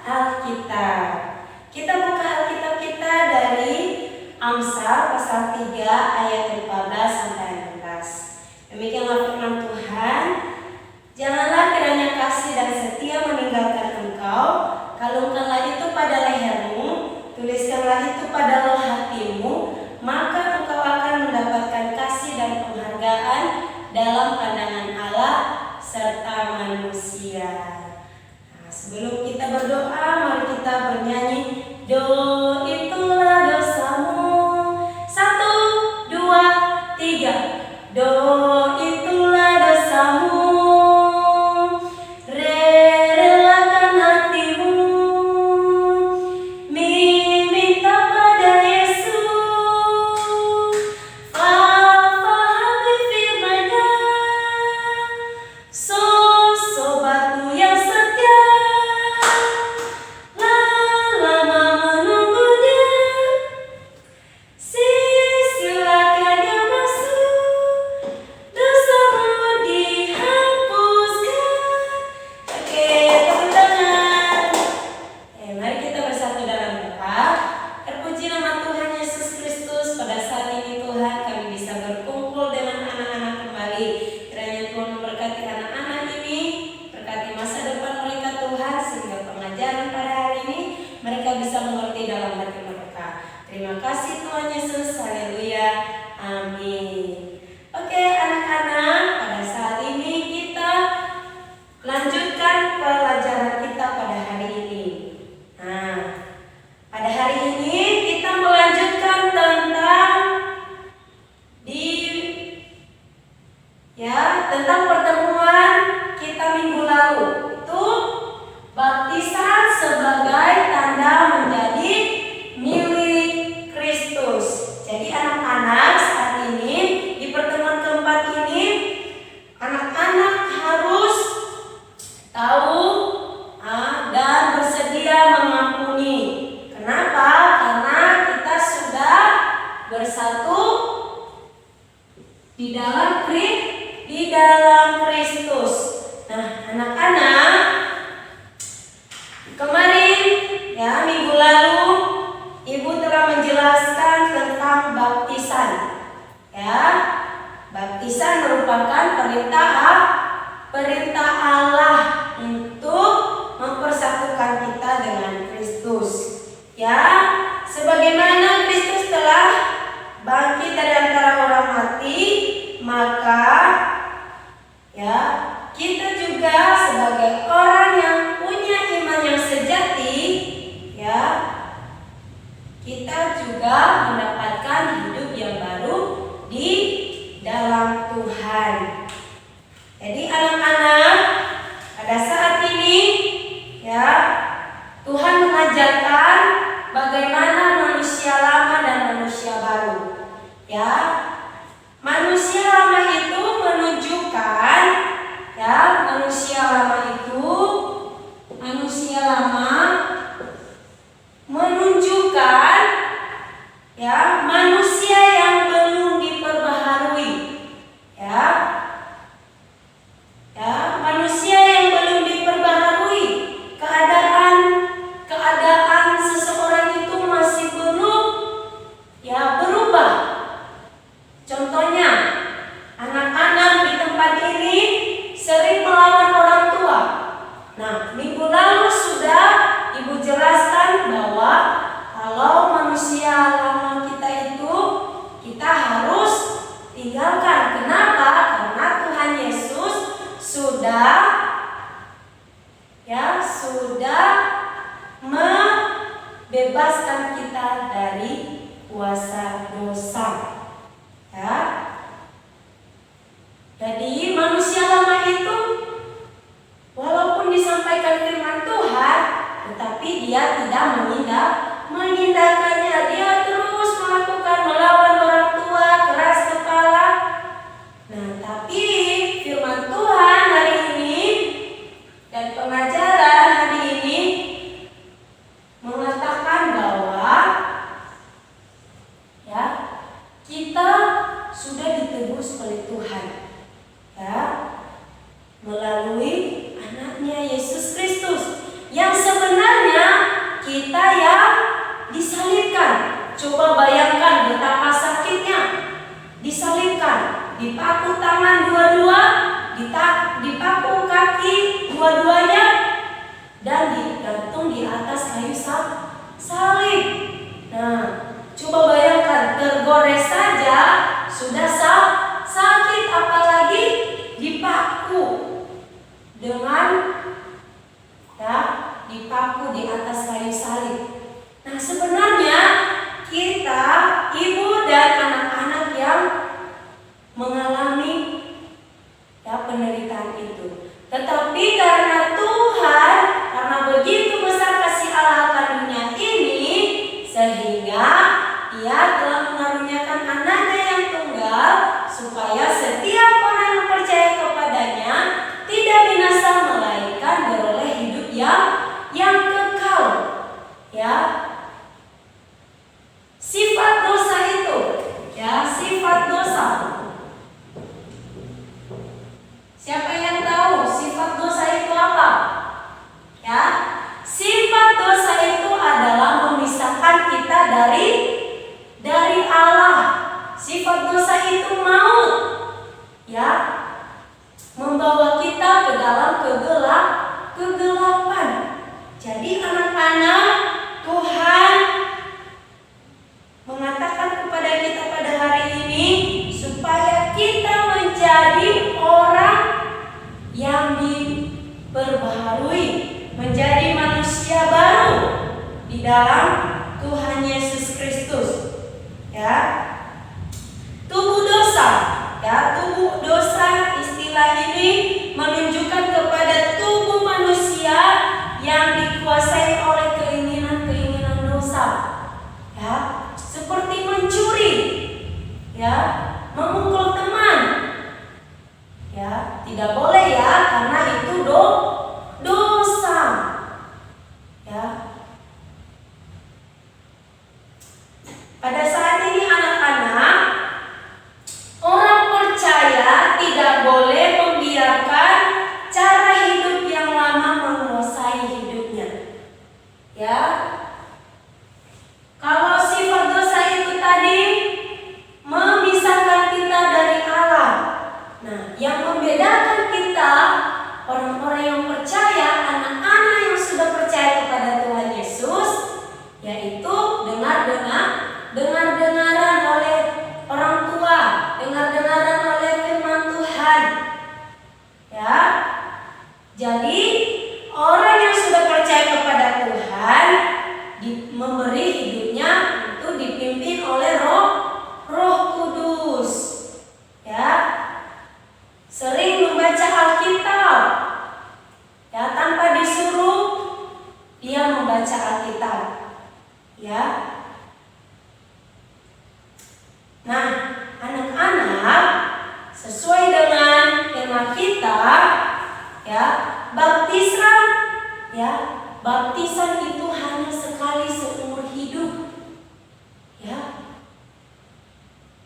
Alkitab. Kita buka Alkitab kita dari Amsal pasal 3 ayat 14 sampai 16. Demikianlah firman Tuhan. Janganlah kiranya kasih dan setia meninggalkan engkau. Kalungkanlah itu pada lehermu, tuliskanlah itu pada loh hatimu, maka engkau akan mendapatkan kasih dan penghargaan dalam pandangan Allah serta manusia. Nah, sebelum kita berdoa, mari kita bernyanyi Do itulah dosamu. 1, 2, 3. Do itulah dosamu. Relakan hatimu, minta pada Yesus. Fahami firman-Nya, sobatku yang setia, lama menunggunya. Silakan dia masuk, dosamu dihapuskan. Oke, tepuk tangan. Mari kita bersatu dalam doa. Terpuji nama Tuhan Yesus Kristus. Pada saat ini Tuhan, kami bisa berkumpul dengan anak-anak kembali. Kiranya Tuhan memberkati anak-anak ini, berkati masa depan mereka Tuhan, sehingga pengajaran pada hari ini mereka bisa mengerti dalam hati mereka. Terima kasih Tuhan Yesus. Haleluya. Amin. Oke anak-anak, pada saat ini kita lanjutkan pelajaran kita pada hari ini. Nah, pada hari ini kita melanjutkan tentang pertemuan kita minggu lalu. Itu baptisan sebagai tanda menjadi milik Kristus. Jadi anak-anak, saat ini di pertemuan keempat ini anak-anak harus tahu dan bersedia mengampuni. Kenapa? Karena kita sudah bersatu di dalam Kristus. Nah, anak-anak, kemarin minggu lalu Ibu telah menjelaskan tentang baptisan. Baptisan merupakan perintah Allah untuk mempersatukan kita dengan Kristus. Sebagaimana Kristus telah bangkit dari antara orang mati, maka kita juga sebagai orang yang punya iman yang sejati, kita juga mendapatkan hidup yang baru di dalam Tuhan. Jadi anak-anak, pada saat ini Tuhan mengajarkan bagaimana manusia lama dan manusia baru. Manusia lama itu menunjukkan manusia lama menunjukkan manusia yang belum diperbaharui. Manusia yang belum diperbaharui, keadaan seseorang itu masih belum berubah. Contohnya, anak-anak di tempat ini sering melawan orang tua. Nah, minggu lalu sudah Ibu jelaskan bahwa kalau manusia lama kita itu kita harus tinggalkan. Kenapa? Karena Tuhan Yesus sudah membebaskan kita dari kuasa dosa. Jadi manusia lama itu walaupun disampaikan firman Tuhan, tetapi dia tidak mengindahkannya. Dia terus melawan orang tua, keras kepala. Nah, tapi firman Tuhan hari ini dan pengajaran hari ini mengatakan bahwa kita sudah ditebus oleh Tuhan melalui anaknya Yesus Kristus, yang sebenarnya Coba bayangkan betapa sakitnya disalibkan, dipaku tangan dua-dua, dipaku kaki dua-duanya, dan digantung di atas kayu salib. Nah, coba bayangkan, tergores saja sudah sakit, apalagi dipaku dipaku di atas kayu salib. Nah, sebenarnya kita, ibu dan anak-anak yang mengalami penderitaan itu. Tetapi karena Tuhan, karena begitu besar kasih Allah akan dunia ini, sehingga Ia telah mengaruniakan anaknya yang tunggal, supaya setiap orang yang percaya kepadanya tidak binasa, melainkan beroleh hidup yang kekal. Ya, sifat dosa itu, sifat dosa. Siapa yang tahu sifat dosa itu apa? Ya, sifat dosa itu adalah memisahkan kita dari Allah. Sifat dosa itu maut. Ya, membawa kita ke dalam kegelapan. Jadi anak-anak, Tuhan mengatakan kepada kita pada hari ini supaya kita menjadi orang yang diperbaharui, menjadi manusia baru di dalam Tuhan Yesus Kristus. Ya, tubuh dosa. Ya, tubuh dosa, istilah ini menunjukkan kepada tubuh manusia yang dikuasai oleh keinginan-keinginan dosa. Ya, seperti mencuri, ya, memukul teman. Ya, tidak boleh ya, karena itu dosa. Ya. Pada saat ini anak-anak, orang percaya tidak boleh membiarkan cara hidup yang lama menguasai hidupnya. Ya. Kalau sifat dosa itu tadi memisahkan kita dari Allah. Nah, yang membedakan kita, orang-orang yang percaya, anak-anak yang sudah percaya kepada Tuhan Yesus, yaitu dengar-dengaran oleh orang tua, dengar-dengaran oleh firman Tuhan. Ya. Jadi, orang yang sudah percaya kepada Tuhan memberi hidupnya itu dipimpin oleh Roh Kudus. Ya. Sering membaca Alkitab. Ya, tanpa disuruh dia membaca Alkitab. Ya. Nah, anak-anak, sesuai dengan tema kita, ya, baptisan itu hanya sekali seumur hidup. Ya.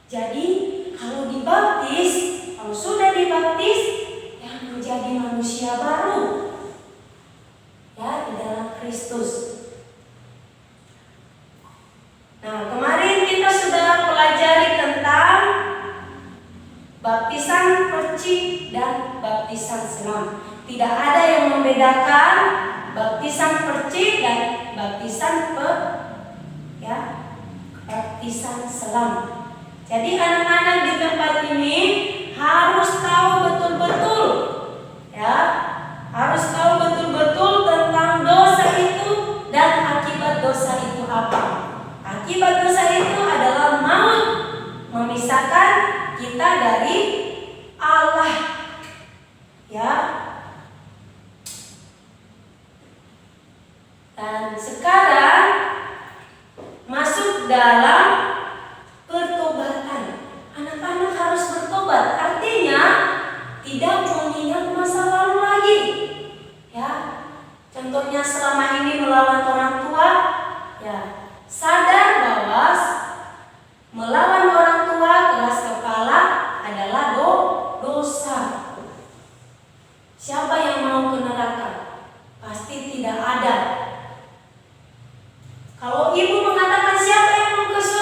Jadi, kalau sudah dibaptis, ya, menjadi manusia baru. Ya, di dalam Kristus. Nah, kemarin kita sudah pelajari tentang baptisan percik dan baptisan selam. Tidak ada yang membedakan baptisan percik dan baptisan baptisan selam. Jadi anak-anak di tempat ini harus tahu betul-betul, ya, harus tahu betul-betul tentang dosa itu dan akibat dosa itu apa. Akibat dosa itu adalah maut, memisahkan kita dari Allah. Ya. Dan sekarang masuk dalam pertobatan. Anak-anak harus bertobat. Artinya tidak mengingat masa lalu lagi. Ya. Contohnya selama ini melawan orang tua, ya, sadar bahwa melawan orang tua keras kepala adalah dosa. Siapa yang mau ke neraka? Pasti tidak ada. Kalau ibu mengatakan siapa yang mau ke surga?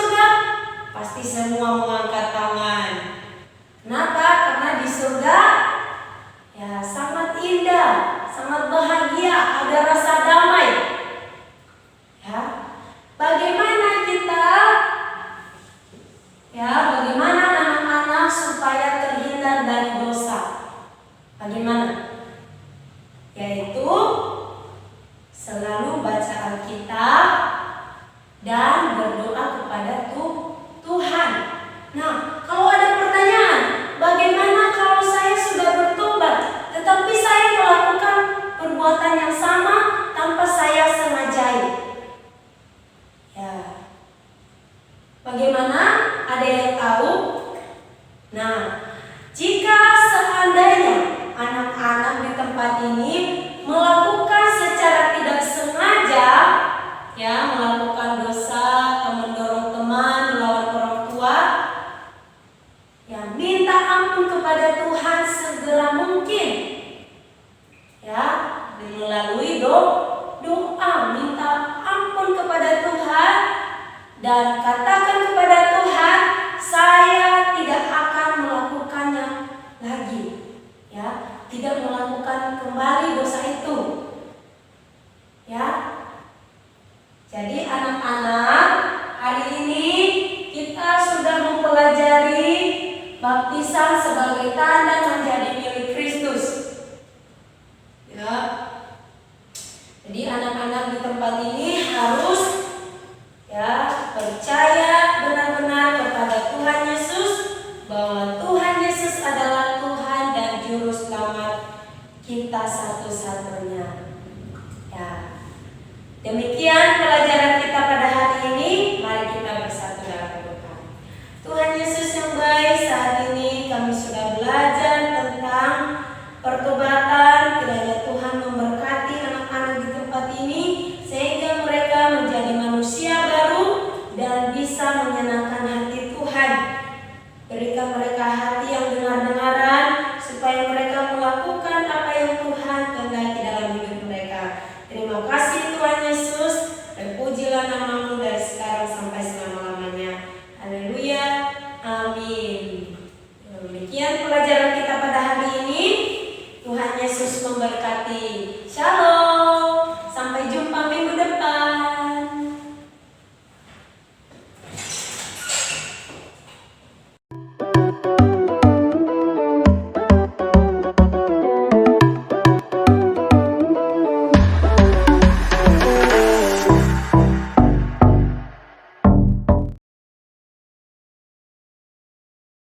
dan katakan kepada Tuhan, saya tidak akan melakukannya lagi. Ya, tidak melakukan kembali dosa itu. Ya. Jadi anak-anak, hari ini kita sudah mempelajari baptisan sebagai tanda menjadi milik Kristus. Ya. Jadi anak-anak di tempat ini harus percaya benar-benar kepada Tuhan Yesus, bahwa Tuhan Yesus adalah Tuhan dan Juru Selamat kita satu-satunya. Ya. Demikian